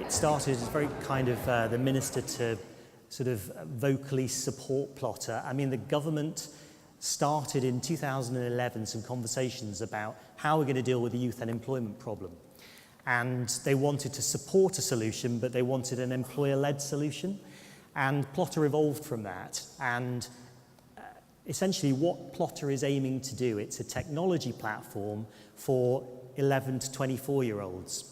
it started as very kind of the minister to sort of vocally support Plotr. I mean, the government started in 2011 some conversations about how we're going to deal with the youth unemployment problem. And they wanted to support a solution, but they wanted an employer-led solution. And Plotr evolved from that. And essentially what Plotr is aiming to do, it's a technology platform for 11 to 24-year-olds.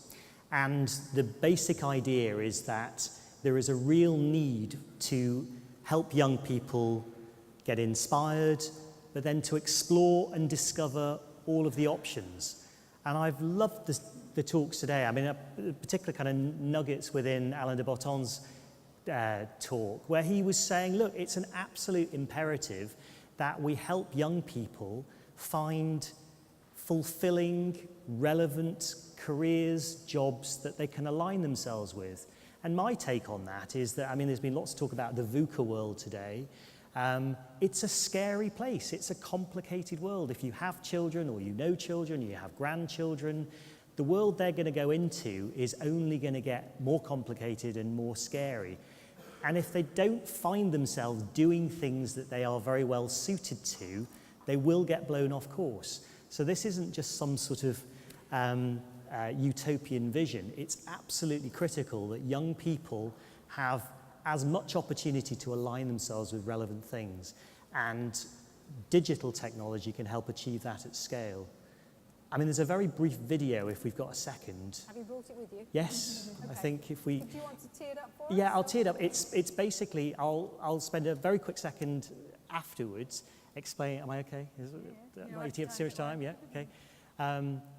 And the basic idea is that there is a real need to help young people get inspired, but then to explore and discover all of the options. And I've loved the talks today. I mean, particular kind of nuggets within Alain de Botton's talk, where he was saying, look, it's an absolute imperative that we help young people find fulfilling, relevant careers, jobs that they can align themselves with. And my take on that is that, I mean, there's been lots of talk about the VUCA world today. It's a scary place. It's a complicated world. If you have children or you know children, you have grandchildren, the world they're going to go into is only going to get more complicated and more scary. And if they don't find themselves doing things that they are very well suited to, they will get blown off course. So this isn't just some sort of utopian vision. It's absolutely critical that young people have as much opportunity to align themselves with relevant things. And digital technology can help achieve that at scale. I mean, there's a very brief video, if we've got a second. Have you brought it with you? Yes, okay. I think if we... Do you want to tee it up for us? Yeah, I'll tee it up. It's basically, I'll spend a very quick second afterwards explain, am I okay? Am I eating up too much time? Yeah, okay.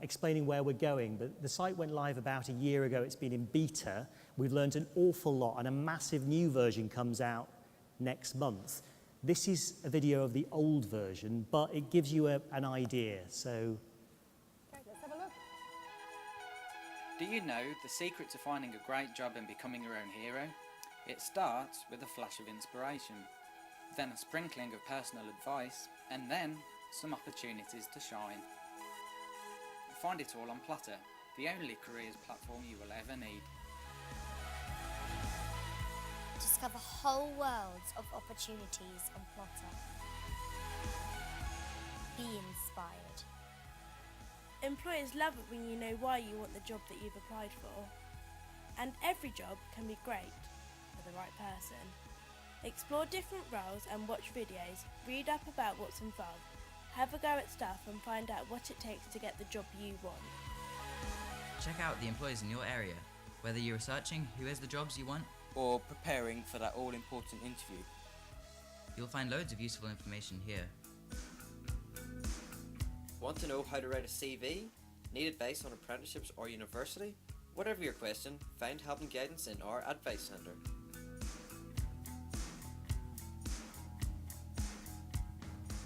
Explaining where we're going. But the site went live about a year ago. It's been in beta. We've learned an awful lot, and a massive new version comes out next month. This is a video of the old version, but it gives you an idea. So. Let's have a look. Do you know the secret to finding a great job and becoming your own hero? It starts with a flash of inspiration, then a sprinkling of personal advice, and then some opportunities to shine. Find it all on Plotr, the only careers platform you will ever need. Discover whole worlds of opportunities on Plotr. Be inspired. Employers love it when you know why you want the job that you've applied for. And every job can be great for the right person. Explore different roles and watch videos, read up about what's involved, have a go at stuff and find out what it takes to get the job you want. Check out the employers in your area, whether you're researching who has the jobs you want or preparing for that all-important interview. You'll find loads of useful information here. Want to know how to write a CV? Need advice on apprenticeships or university? Whatever your question, find help and guidance in our Advice Centre.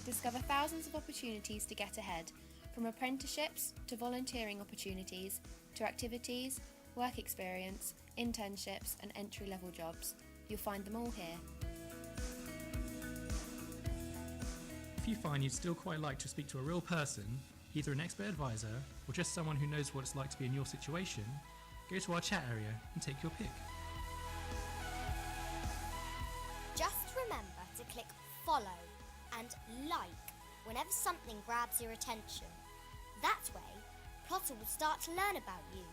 Discover thousands of opportunities to get ahead, from apprenticeships to volunteering opportunities to activities, work experience, internships and entry-level jobs. You'll find them all here. If you find you'd still quite like to speak to a real person, either an expert advisor or just someone who knows what it's like to be in your situation, go to our chat area and take your pick. Just remember to click follow and like whenever something grabs your attention. That way, Plotr will start to learn about you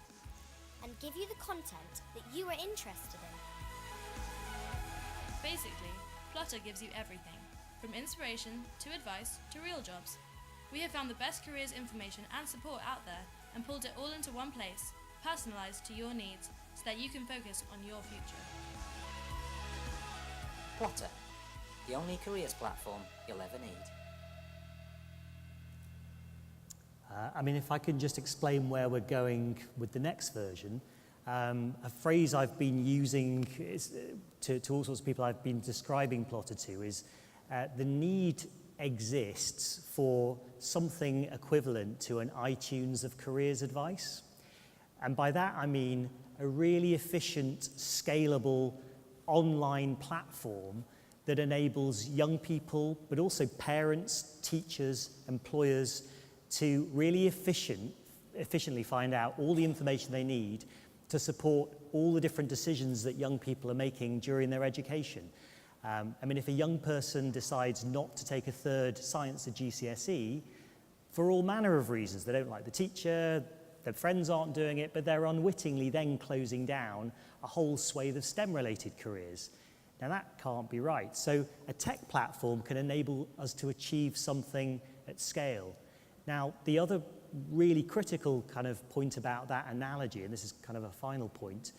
and give you the content that you are interested in. Basically, Plotr gives you everything, from inspiration to advice to real jobs. We have found the best careers information and support out there and pulled it all into one place, personalised to your needs, so that you can focus on your future. Plotr, the only careers platform you'll ever need. I mean, if I can just explain where we're going with the next version, a phrase I've been using to all sorts of people I've been describing Plotr to is the need exists for something equivalent to an iTunes of careers advice. And by that I mean a really efficient, scalable online platform that enables young people, but also parents, teachers, employers, to really efficiently find out all the information they need to support all the different decisions that young people are making during their education. I mean, if a young person decides not to take a third science at GCSE, for all manner of reasons, they don't like the teacher, their friends aren't doing it, but they're unwittingly then closing down a whole swathe of STEM-related careers. Now that can't be right. So a tech platform can enable us to achieve something at scale. Now, the other really critical kind of point about that analogy, and this is kind of a final point,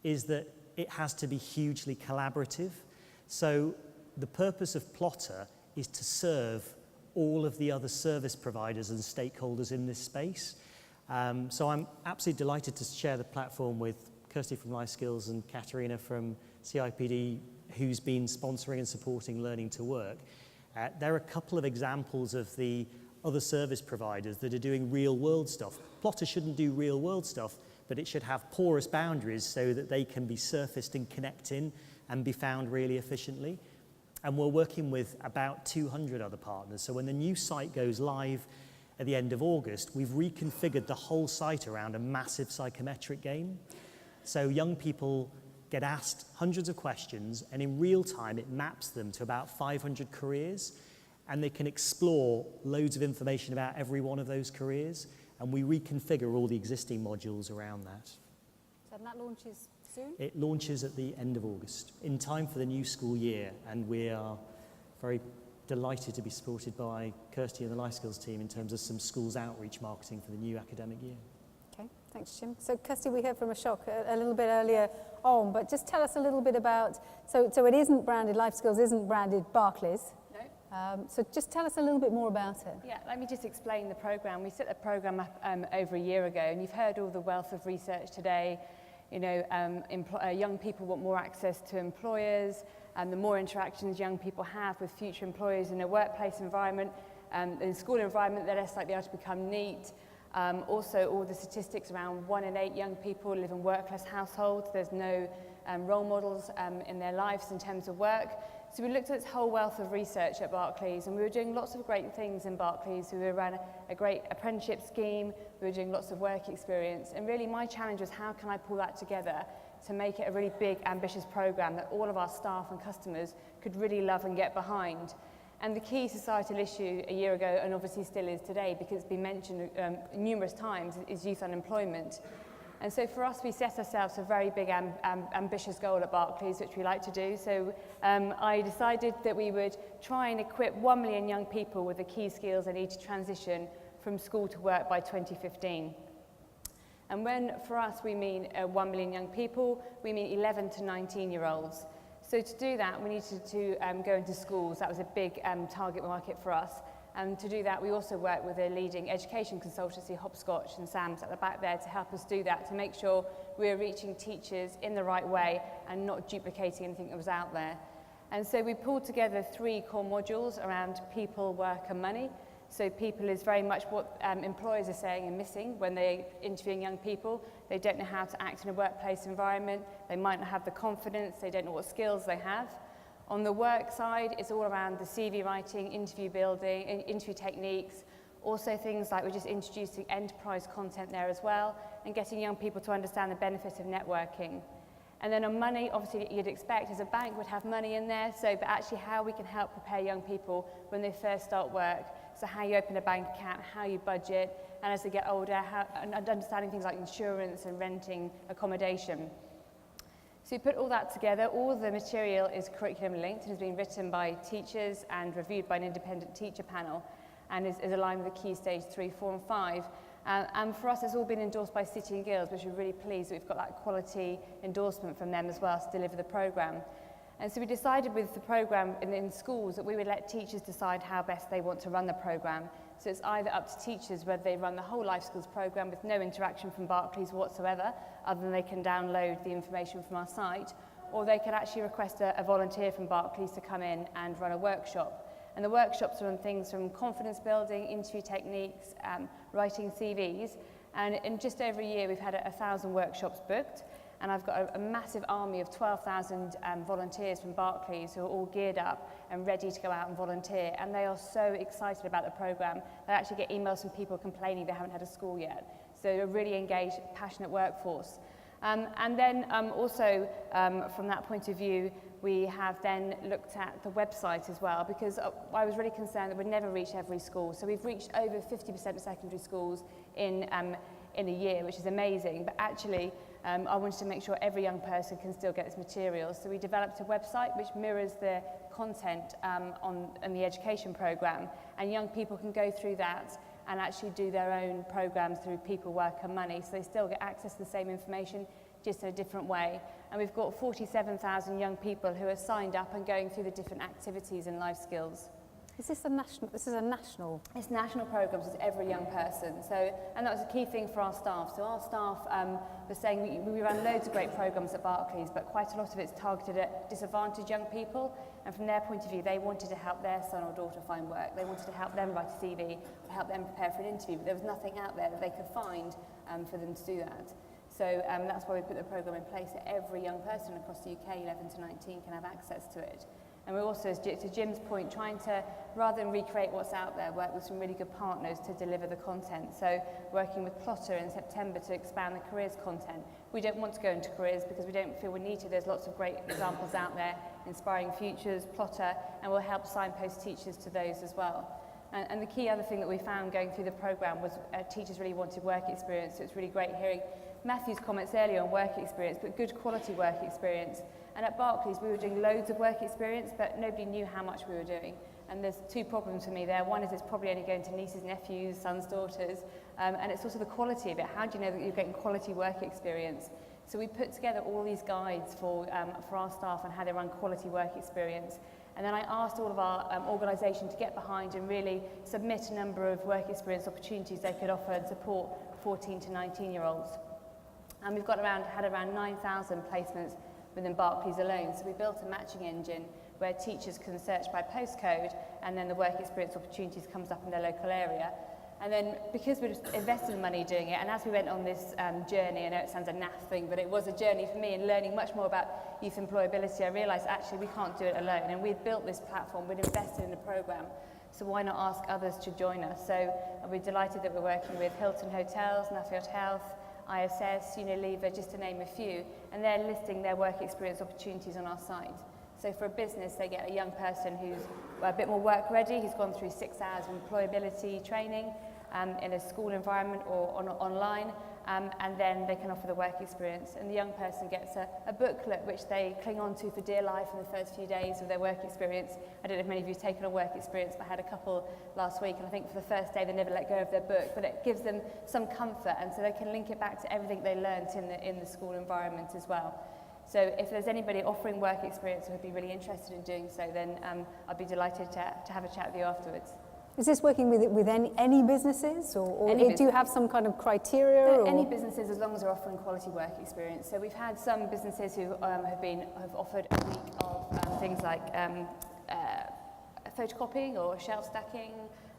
is that it has to be hugely collaborative. So the purpose of Plotr is to serve all of the other service providers and stakeholders in this space. So I'm absolutely delighted to share the platform with Kirstie from LifeSkills and Katerina from CIPD, who's been sponsoring and supporting Learning to Work. There are a couple of examples of the other service providers that are doing real-world stuff. Plotr shouldn't do real-world stuff, but it should have porous boundaries so that they can be surfaced and connect in and be found really efficiently. And we're working with about 200 other partners. So when the new site goes live at the end of August, we've reconfigured the whole site around a massive psychometric game. So young people get asked hundreds of questions, and in real time it maps them to about 500 careers, and they can explore loads of information about every one of those careers, and we reconfigure all the existing modules around that. So that launches soon? It launches at the end of August, in time for the new school year, and we are very delighted to be supported by Kirstie and the LifeSkills team in terms of some schools outreach marketing for the new academic year. Okay, thanks, Jim. So, Kirstie, we heard from Ashok a little bit earlier on, but just tell us a little bit about, so it isn't branded, LifeSkills isn't branded Barclays. No. So just tell us a little bit more about it. Yeah, let me just explain the programme. We set the programme up over a year ago, and you've heard all the wealth of research today. You know, young people want more access to employers, and the more interactions young people have with future employers in a workplace environment, in a school environment, they're less likely to become neat. Also, all the statistics around 1 in 8 young people live in work-class households. There's no role models in their lives in terms of work. So we looked at this whole wealth of research at Barclays, and we were doing lots of great things in Barclays. We ran a great apprenticeship scheme, we were doing lots of work experience, and really my challenge was how can I pull that together to make it a really big, ambitious programme that all of our staff and customers could really love and get behind. And the key societal issue a year ago, and obviously still is today, because it's been mentioned numerous times, is youth unemployment. And so for us, we set ourselves a very big ambitious goal at Barclays, which we like to do. So I decided that we would try and equip 1 million young people with the key skills they need to transition from school to work by 2015. And when, for us, we mean 1 million young people, we mean 11 to 19-year-olds. So to do that, we needed to go into schools. That was a big target market for us. And to do that, we also work with a leading education consultancy, Hopscotch and Sam's at the back there, to help us do that, to make sure we're reaching teachers in the right way and not duplicating anything that was out there. And so we pulled together 3 core modules around people, work and money. So people is very much what employers are saying and missing when they're interviewing young people. They don't know how to act in a workplace environment. They might not have the confidence. They don't know what skills they have. On the work side, it's all around the CV writing, interview building, interview techniques, also things like we're just introducing enterprise content there as well, and getting young people to understand the benefit of networking. And then on money, obviously you'd expect as a bank would have money in there, but actually how we can help prepare young people when they first start work. So how you open a bank account, how you budget, and as they get older, and understanding things like insurance and renting accommodation. So we put all that together. All the material is curriculum linked and has been written by teachers and reviewed by an independent teacher panel, and is aligned with the key stage 3, 4 and 5. And for us, it's all been endorsed by City and Guilds, which we're really pleased that we've got that quality endorsement from them as well to deliver the programme. And so we decided with the programme in schools that we would let teachers decide how best they want to run the programme. So it's either up to teachers whether they run the whole Life Skills programme with no interaction from Barclays whatsoever, other than they can download the information from our site, or they can actually request a volunteer from Barclays to come in and run a workshop. And the workshops are on things from confidence building, interview techniques, writing CVs, and in just over a year we've had 1,000 workshops booked. And I've got a massive army of 12,000 volunteers from Barclays who are all geared up and ready to go out and volunteer. And they are so excited about the programme. They actually get emails from people complaining they haven't had a school yet. So a really engaged, passionate workforce. And then also from that point of view, we have then looked at the website as well, because I was really concerned that we'd never reach every school. So we've reached over 50% of secondary schools in a year, which is amazing. But actually, I wanted to make sure every young person can still get this material. So we developed a website which mirrors the content on the education programme, and young people can go through that and actually do their own programmes through People, Work and Money. So they still get access to the same information, just in a different way. And we've got 47,000 young people who are signed up and going through the different activities in life skills. Is this a national? This is a national. It's national programs. It's every young person. So, and that was a key thing for our staff. So our staff were saying we run loads of great programs at Barclays, but quite a lot of it's targeted at disadvantaged young people. And from their point of view, they wanted to help their son or daughter find work. They wanted to help them write a CV, or help them prepare for an interview. But there was nothing out there that they could find for them to do that. So that's why we put the programme in place, that every young person across the UK, 11 to 19, can have access to it. And we're also, to Jim's point, trying to, rather than recreate what's out there, work with some really good partners to deliver the content. So working with Plotr in September to expand the careers content. We don't want to go into careers because we don't feel we need to. There's lots of great examples out there, Inspiring Futures, Plotr, and we'll help signpost teachers to those as well. And the key other thing that we found going through the programme was teachers really wanted work experience. So it's really great hearing Matthew's comments earlier on work experience, but good quality work experience. And at Barclays, we were doing loads of work experience, but nobody knew how much we were doing. And there's two problems for me there. One is it's probably only going to nieces, nephews, sons, daughters, and it's also the quality of it. How do you know that you're getting quality work experience? So we put together all these guides for our staff on how they run quality work experience. And then I asked all of our organisation to get behind and really submit a number of work experience opportunities they could offer and support 14 to 19-year-olds. And we've got had around 9,000 placements within Barclays alone. So we built a matching engine where teachers can search by postcode, and then the work experience opportunities comes up in their local area. And then because we invested money doing it, and as we went on this journey, I know it sounds a naff thing, but it was a journey for me in learning much more about youth employability, I realised actually we can't do it alone. And we'd built this platform, we'd invested in the programme, so why not ask others to join us? So we're delighted that we're working with Hilton Hotels, Nuffield Health, ISS, Unilever, just to name a few, and they're listing their work experience opportunities on our site. So for a business, they get a young person who's a bit more work ready, who's gone through 6 hours of employability training in a school environment or online, and then they can offer the work experience. And the young person gets a booklet which they cling on to for dear life in the first few days of their work experience. I don't know if many of you have taken a work experience, but I had a couple last week, and I think for the first day they never let go of their book, but it gives them some comfort, and so they can link it back to everything they learnt in the school environment as well. So if there's anybody offering work experience who would be really interested in doing so, then I'd be delighted to have a chat with you afterwards. Is this working with any businesses, or do you have some kind of criteria? Any businesses, as long as they're offering quality work experience. So we've had some businesses who have offered a week of things like photocopying or shelf stacking,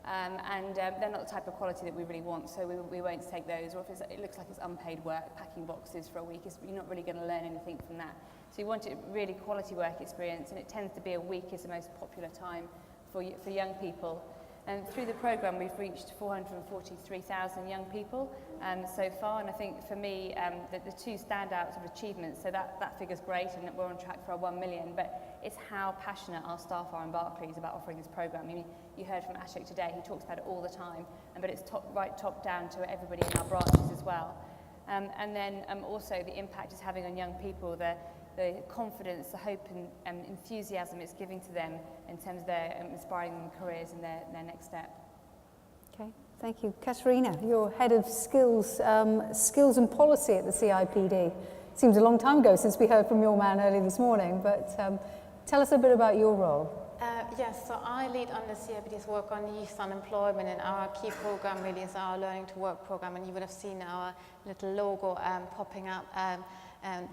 and they're not the type of quality that we really want, so we won't take those. Or if it looks like it's unpaid work, packing boxes for a week, you're not really going to learn anything from that. So you want it really quality work experience, and it tends to be a week is the most popular time for young people. And through the programme, we've reached 443,000 young people so far, and I think for me, the two standout sort of achievements, so that figure's great, and we're on track for our 1 million, but it's how passionate our staff are in Barclays about offering this programme. I mean, you heard from Ashok today, he talks about it all the time, but it's top down to everybody in our branches as well. And then also the impact it's having on young people, the confidence, the hope and enthusiasm it's giving to them in terms of their inspiring them careers and their next step. Okay, thank you. Katerina, you're Head of Skills and Policy at the CIPD. Seems a long time ago since we heard from your man early this morning, but tell us a bit about your role. Yes, so I lead on the CIPD's work on youth unemployment, and our key program really is our Learning to Work program, and you would have seen our little logo popping up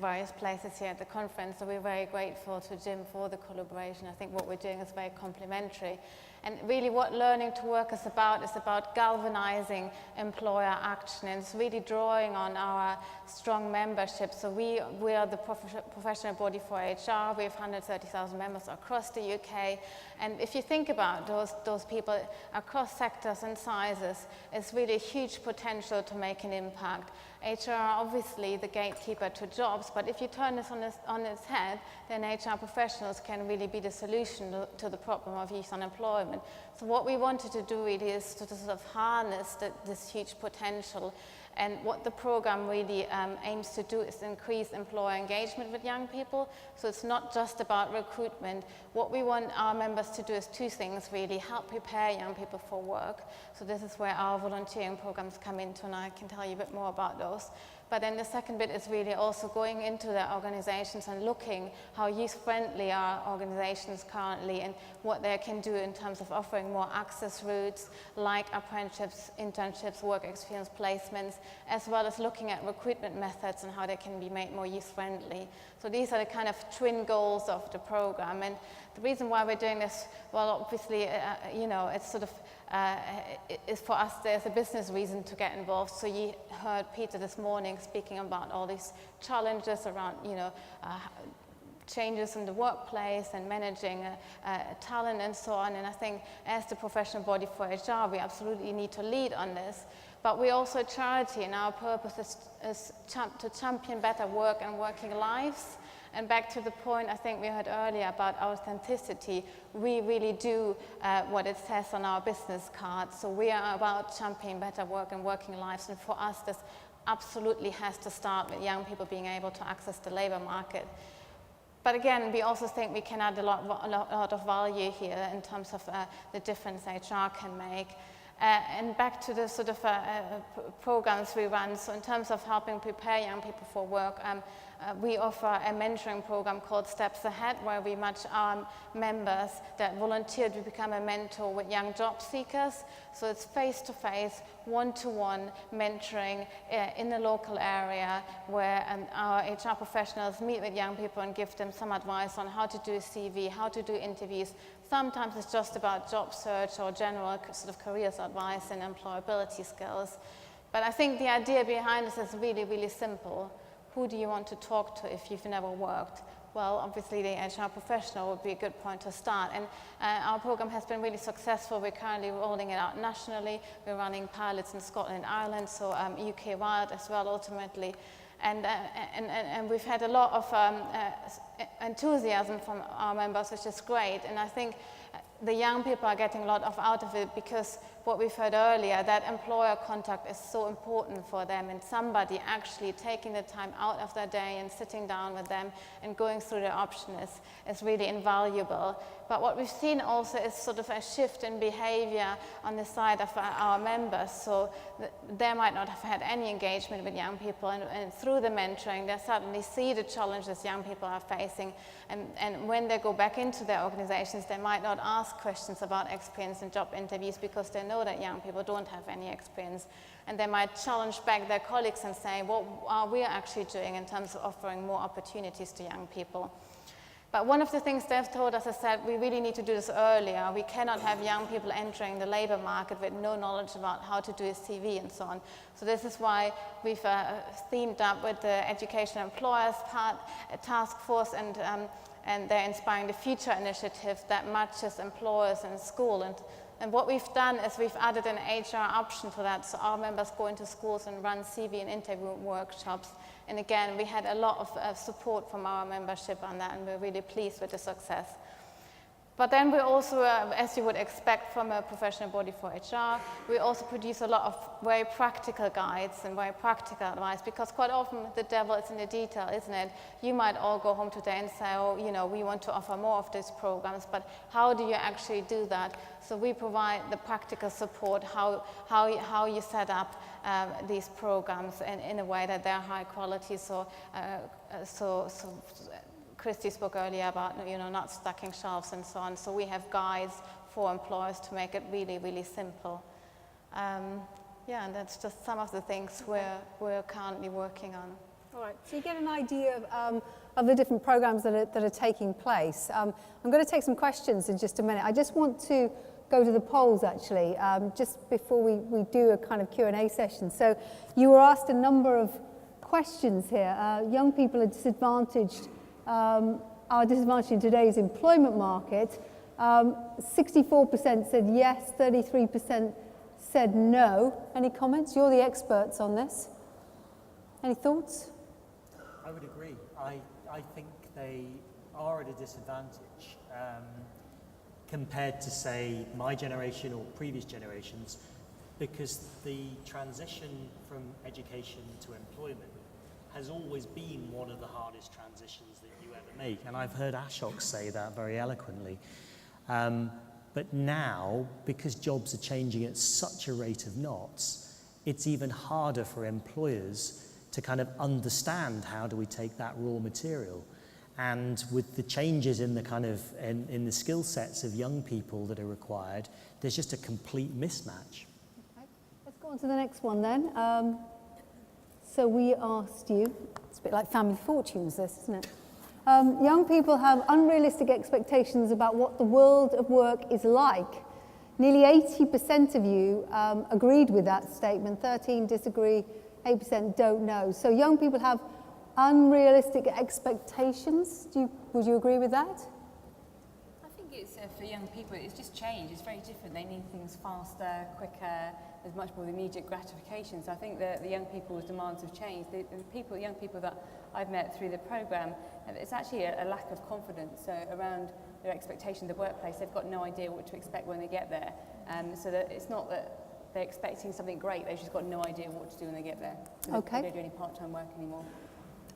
various places here at the conference, so we're very grateful to Jim for the collaboration. I think what we're doing is very complementary. And really what Learning to Work is about galvanizing employer action, and it's really drawing on our strong membership. So we are the professional body for HR. We have 130,000 members across the UK. And if you think about those people across sectors and sizes, it's really a huge potential to make an impact. HR are obviously the gatekeeper to jobs, but if you turn this on its head, then HR professionals can really be the solution to the problem of youth unemployment. So what we wanted to do really is to sort of harness this huge potential. And what the program really aims to do is increase employer engagement with young people. So it's not just about recruitment. What we want our members to do is two things really: help prepare young people for work. So this is where our volunteering programs come into, and I can tell you a bit more about those. But then the second bit is really also going into their organizations and looking how youth-friendly are organizations currently and what they can do in terms of offering more access routes like apprenticeships, internships, work experience placements, as well as looking at recruitment methods and how they can be made more youth-friendly. So these are the kind of twin goals of the program. And the reason why we're doing this, well, obviously, you know, it's sort of, is for us, there's a business reason to get involved. So you heard Peter this morning speaking about all these challenges around, you know, changes in the workplace and managing talent and so on. And I think as the professional body for HR, we absolutely need to lead on this. But we're also a charity, and our purpose is to champion better work and working lives. And back to the point I think we heard earlier about authenticity, we really do what it says on our business card. So we are about championing better work and working lives. And for us, this absolutely has to start with young people being able to access the labor market. But again, we also think we can add a lot of value here in terms of the difference HR can make. And back to the sort of programs we run. So in terms of helping prepare young people for work, we offer a mentoring program called Steps Ahead, where we match our members that volunteer to become a mentor with young job seekers. So it's face-to-face, one-to-one mentoring in the local area where our HR professionals meet with young people and give them some advice on how to do a CV, how to do interviews. Sometimes it's just about job search or general sort of careers advice and employability skills. But I think the idea behind this is really, really simple. Who do you want to talk to if you've never worked? Well, obviously the HR professional would be a good point to start. And our program has been really successful. We're currently rolling it out nationally. We're running pilots in Scotland and Ireland, so UK-wide as well ultimately. And we've had a lot of enthusiasm from our members, which is great. And I think the young people are getting a lot out of it because what we've heard earlier, that employer contact is so important for them, and somebody actually taking the time out of their day and sitting down with them and going through their option is really invaluable. But what we've seen also is sort of a shift in behavior on the side of our members. So they might not have had any engagement with young people, and through the mentoring, they suddenly see the challenges young people are facing. And when they go back into their organizations, they might not ask questions about experience in job interviews because they know that young people don't have any experience. And they might challenge back their colleagues and say, what are we actually doing in terms of offering more opportunities to young people? But one of the things they've told us is that we really need to do this earlier. We cannot have young people entering the labor market with no knowledge about how to do a CV and so on. So this is why we've teamed up with the Education Employers Task Force and they're Inspiring the Future initiative that matches employers in school. And what we've done is we've added an HR option to that, so our members go into schools and run CV and interview workshops. And again, we had a lot of support from our membership on that, and we're really pleased with the success. But then we also, as you would expect from a professional body for HR, we also produce a lot of very practical guides and very practical advice, because quite often the devil is in the detail, isn't it? You might all go home today and say, oh, you know, we want to offer more of these programs, but how do you actually do that? So we provide the practical support, how you set up these programs in a way that they're high quality. So Kirstie spoke earlier about, you know, not stacking shelves and so on. So we have guides for employers to make it really, really simple. Yeah, and that's just some of the things we're currently working on. All right, so you get an idea of the different programs that are taking place. I'm going to take some questions in just a minute. I just want to go to the polls actually, just before we do a kind of Q&A session. So you were asked a number of questions here. Young people are disadvantaged in today's employment market. 64% said yes, 33% said no. Any comments? You're the experts on this. Any thoughts? I would agree. I think they are at a disadvantage compared to, say, my generation or previous generations, because the transition from education to employment has always been one of the hardest transitions that you ever make. And I've heard Ashok say that very eloquently. But now, because jobs are changing at such a rate of knots, it's even harder for employers to kind of understand how do we take that raw material. And with the changes in the kind of in the skill sets of young people that are required, there's just a complete mismatch. Okay. Let's go on to the next one then. So we asked you, it's a bit like Family Fortunes this, isn't it? Young people have unrealistic expectations about what the world of work is like. Nearly 80% of you agreed with that statement, 13 disagree, 8% don't know. So young people have unrealistic expectations. Would you agree with that? I think it's for young people, it's just change. It's very different. They need things faster, quicker. There's much more immediate gratification. So I think the young people's demands have changed. The young people that I've met through the programme, it's actually a lack of confidence around their expectation of the workplace. They've got no idea what to expect when they get there. So that it's not that they're expecting something great, they've just got no idea what to do when they get there. So okay. They don't do any part-time work anymore.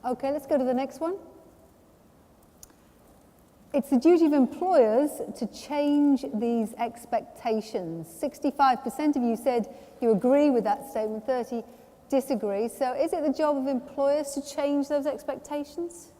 Okay, let's go to the next one. It's the duty of employers to change these expectations. 65% of you said you agree with that statement, 30% disagree. So is it the job of employers to change those expectations?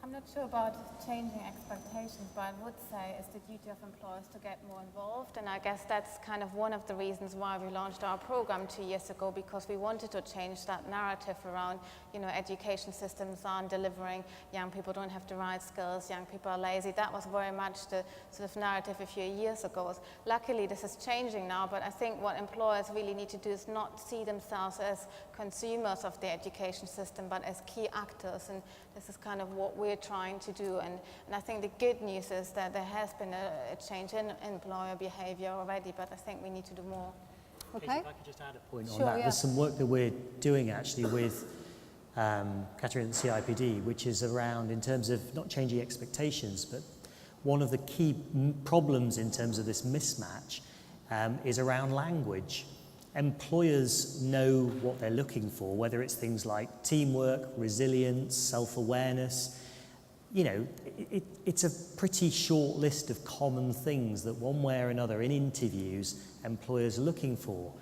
I'm not sure about changing expectations, but I would say it's the duty of employers to get more involved. And I guess that's kind of one of the reasons why we launched our program 2 years ago, because we wanted to change that narrative around, education systems aren't delivering, young people don't have the right skills, young people are lazy. That was very much the sort of narrative a few years ago. Luckily, this is changing now, but I think what employers really need to do is not see themselves as consumers of the education system, but as key actors. And this is kind of what we're trying to do. And I think the good news is that there has been a change in employer behavior already, but I think we need to do more. Okay. If I could just add a point on Sure, that. yeah. There's some work that we're doing actually with Katerina and CIPD, which is around in terms of not changing expectations, but one of the key problems in terms of this mismatch is around language. Employers know what they're looking for, whether it's things like teamwork, resilience, self-awareness. It's a pretty short list of common things that one way or another in interviews employers are looking for.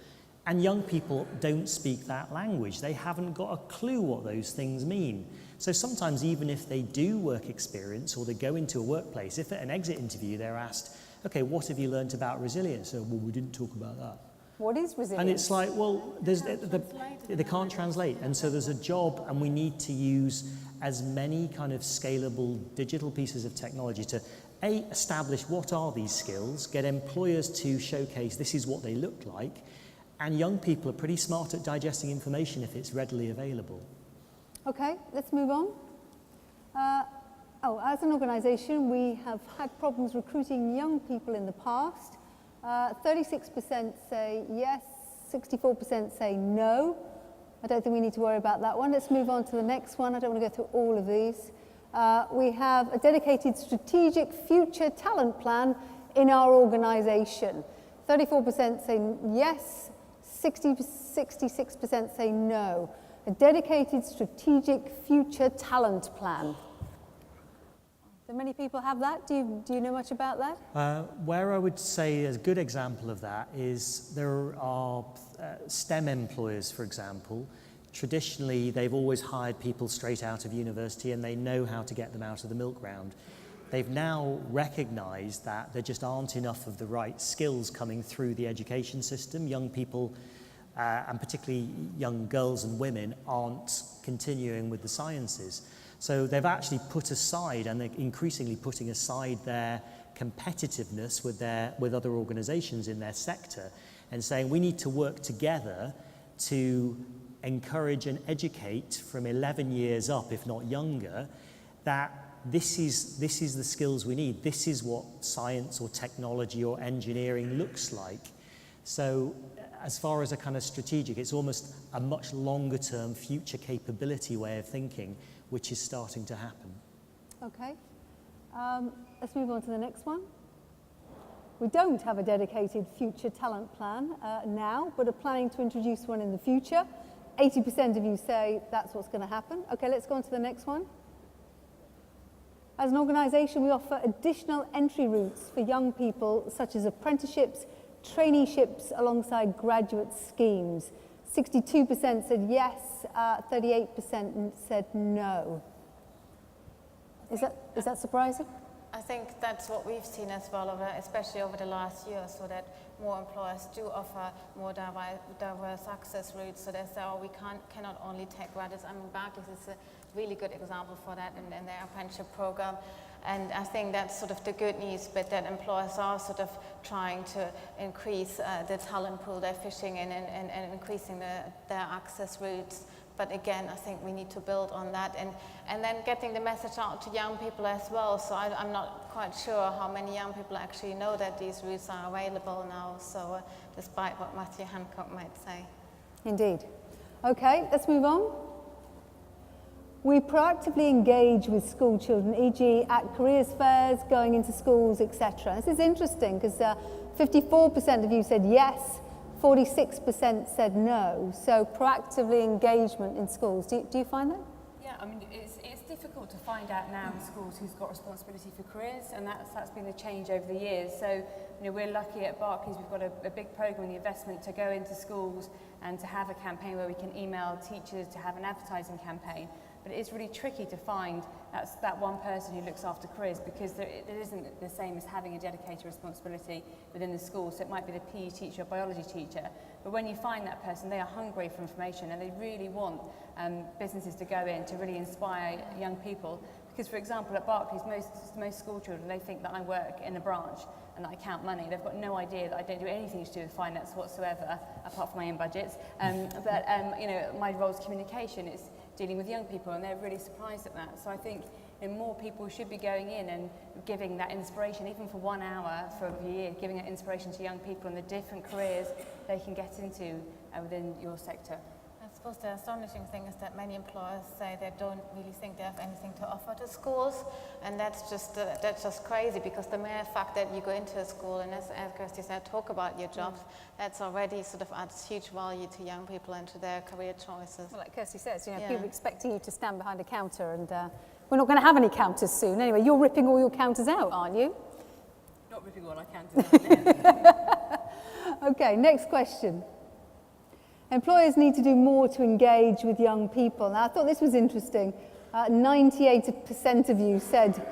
And young people don't speak that language. They haven't got a clue what those things mean. So sometimes even if they do work experience or they go into a workplace, if at an exit interview they're asked, okay, what have you learned about resilience? So, well, we didn't talk about that. What is resilience? And it's like, well, they can't translate. And so there's a job, and we need to use as many kind of scalable digital pieces of technology to, A, establish what are these skills, get employers to showcase this is what they look like, and young people are pretty smart at digesting information if it's readily available. Okay, let's move on. As an organisation, we have had problems recruiting young people in the past. 36% say yes, 64% say no. I don't think we need to worry about that one. Let's move on to the next one. I don't want to go through all of these. We have a dedicated strategic future talent plan in our organisation. 34% say yes, 66% say no. A dedicated strategic future talent plan. Do many people have that? Do you know much about that? Where I would say a good example of that is there are STEM employers, for example. Traditionally, they've always hired people straight out of university and they know how to get them out of the milk round. They've now recognised that there just aren't enough of the right skills coming through the education system. Young people, and particularly young girls and women, aren't continuing with the sciences. So they've actually put aside, and they're increasingly putting aside their competitiveness with other organisations in their sector and saying we need to work together to encourage and educate from 11 years up, if not younger, that this is the skills we need. This is what science or technology or engineering looks like. So as far as a kind of strategic, it's almost a much longer term future capability way of thinking, which is starting to happen. Okay. Let's move on to the next one. We don't have a dedicated future talent plan now, but are planning to introduce one in the future. 80% of you say that's what's going to happen. Okay, let's go on to the next one. As an organisation, we offer additional entry routes for young people, such as apprenticeships, traineeships, alongside graduate schemes. 62% said yes, 38% said no. Is that surprising? I think that's what we've seen as well, especially over the last year, so that more employers do offer more diverse access routes. So they say, oh, we cannot only take graduates. I mean, Barclays is a really good example for that in their apprenticeship program. And I think that's sort of the good news, but that employers are sort of trying to increase the talent pool they're fishing in and increasing their access routes. But again, I think we need to build on that and then getting the message out to young people as well. So I'm not quite sure how many young people actually know that these routes are available now. So despite what Matthew Hancock might say. Indeed. Okay, let's move on. We proactively engage with school children, e.g. at careers fairs, going into schools, etc. This is interesting because 54% of you said yes, 46% said no. So proactively engagement in schools. Do you find that? Yeah, I mean, it's difficult to find out now in schools who's got responsibility for careers, and that's been a change over the years. So, we're lucky at Barclays, we've got a big programme, the investment to go into schools and to have a campaign where we can email teachers to have an advertising campaign. But it is really tricky to find that one person who looks after careers, because it isn't the same as having a dedicated responsibility within the school. So it might be the PE teacher or biology teacher. But when you find that person, they are hungry for information and they really want businesses to go in to really inspire young people. Because, for example, at Barclays, most school children, they think that I work in a branch and that I count money. They've got no idea that I don't do anything to do with finance whatsoever, apart from my own budgets. My role is communication. It's dealing with young people, and they're really surprised at that. So I think more people should be going in and giving that inspiration, even for 1 hour for a year, giving that inspiration to young people and the different careers they can get into within your sector. I suppose the astonishing thing is that many employers say they don't really think they have anything to offer to schools, and that's just crazy, because the mere fact that you go into a school and, as Kirstie said, talk about your jobs, that's already sort of adds huge value to young people and to their career choices. Well, like Kirstie says, people expecting you to stand behind a counter, and we're not going to have any counters soon. Anyway, you're ripping all your counters out, aren't you? Not ripping all our counters out. Okay, next question. Employers need to do more to engage with young people. Now, I thought this was interesting. 98% of you said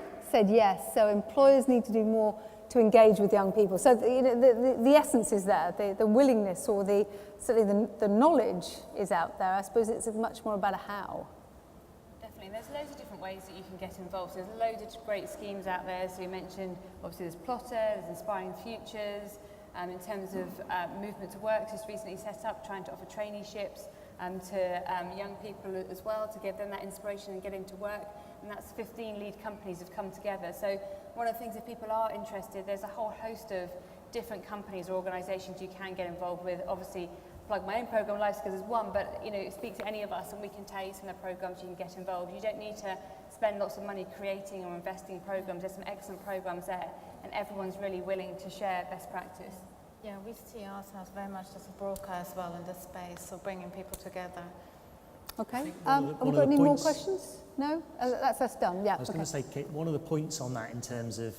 yes. So employers need to do more to engage with young people. So the essence is there, the willingness, or certainly the knowledge is out there. I suppose it's much more about a how. Definitely, there's loads of different ways that you can get involved. So there's loads of great schemes out there. So you mentioned, obviously, there's Plotr, there's Inspiring Futures. In terms of movement to work, just recently set up, trying to offer traineeships to young people as well, to give them that inspiration and get into work. And that's 15 lead companies have come together. So one of the things, if people are interested, there's a whole host of different companies or organisations you can get involved with. Obviously, plug my own programme, LifeSkills, is one, but speak to any of us and we can tell you some of the programmes you can get involved. You don't need to spend lots of money creating or investing in programmes. There's some excellent programmes there, and everyone's really willing to share best practice. Yeah, we see ourselves very much as a broker as well in this space, so bringing people together. Okay, have we got any more questions? No? That's us done, yeah. I was going to say, Kate, one of the points on that in terms of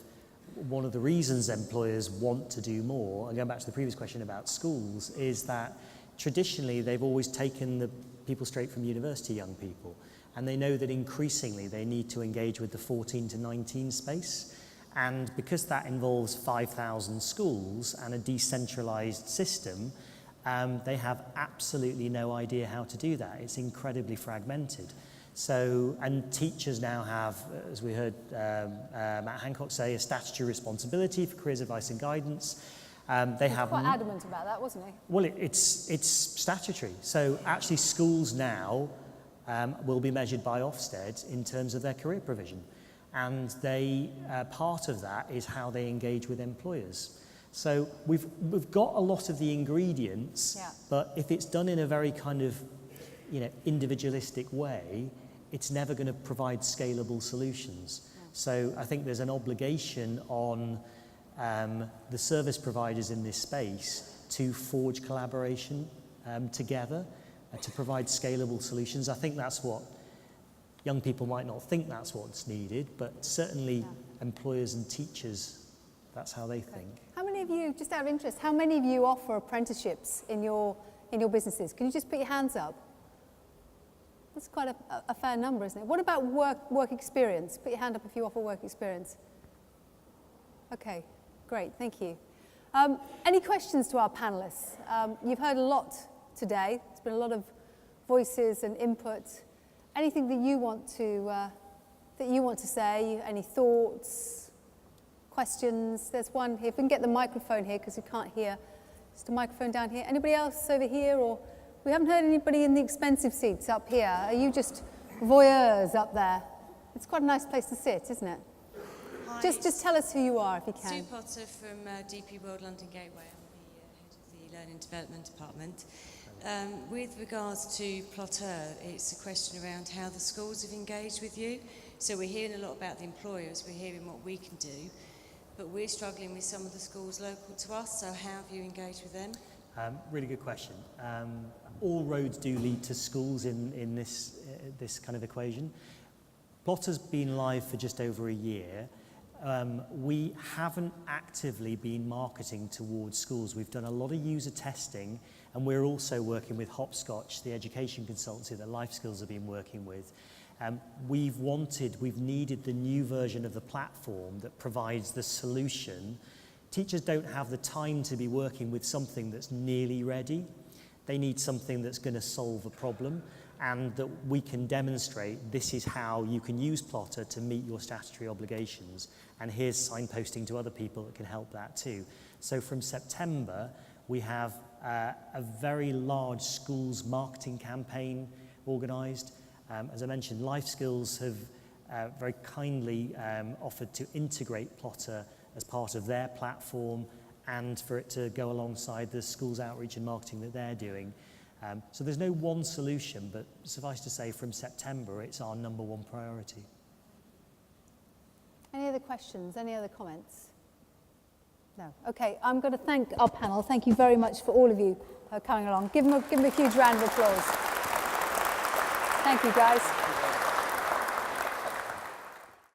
one of the reasons employers want to do more, and going back to the previous question about schools, is that traditionally they've always taken the people straight from university, young people, and they know that increasingly they need to engage with the 14 to 19 space. And because that involves 5,000 schools and a decentralized system, they have absolutely no idea how to do that. It's incredibly fragmented. So, and teachers now have, as we heard Matt Hancock say, a statutory responsibility for careers advice and guidance. They have quite adamant about that, wasn't he? Well, it's statutory. So actually schools now will be measured by Ofsted in terms of their career provision. And part of that is how they engage with employers. So we've got a lot of the ingredients, Yeah. but if it's done in a very kind of, individualistic way, it's never going to provide scalable solutions. Yeah. So I think there's an obligation on the service providers in this space to forge collaboration together to provide scalable solutions. I think that's what young people might not think that's what's needed, but certainly employers and teachers, that's how they think. How many of you, just out of interest, how many of you offer apprenticeships in your businesses? Can you just put your hands up? That's quite a fair number, isn't it? What about work experience? Put your hand up if you offer work experience. Okay, great, thank you. Any questions to our panelists? You've heard a lot today. There's been a lot of voices and input. Anything that you want to say? Any thoughts, questions? There's one here. If we can get the microphone here, because we can't hear. Just a microphone down here. Anybody else over here? Or we haven't heard anybody in the expensive seats up here. Are you just voyeurs up there? It's quite a nice place to sit, isn't it? Hi, just tell us who you are, if you can. Sue Potter from DP World London Gateway. I'm the head of the Learning Development Department. With regards to Plotr, it's a question around how the schools have engaged with you. So we're hearing a lot about the employers, we're hearing what we can do, but we're struggling with some of the schools local to us, so how have you engaged with them? Really good question. All roads do lead to schools in this kind of equation. Plotr's been live for just over a year. We haven't actively been marketing towards schools. We've done a lot of user testing, and we're also working with Hopscotch, the education consultancy that LifeSkills have been working with. We've needed the new version of the platform that provides the solution. Teachers don't have the time to be working with something that's nearly ready. They need something that's going to solve a problem, and that we can demonstrate this is how you can use Plotr to meet your statutory obligations, and here's signposting to other people that can help that too. So from September, we have a very large schools marketing campaign organised. As I mentioned, LifeSkills have very kindly offered to integrate Plotr as part of their platform and for it to go alongside the schools outreach and marketing that they're doing. So there's no one solution, but suffice to say, from September, it's our #1 priority. Any other questions? Any other comments? No. Okay, I'm going to thank our panel. Thank you very much for all of you coming along. Give them a huge round of applause. Thank you, guys.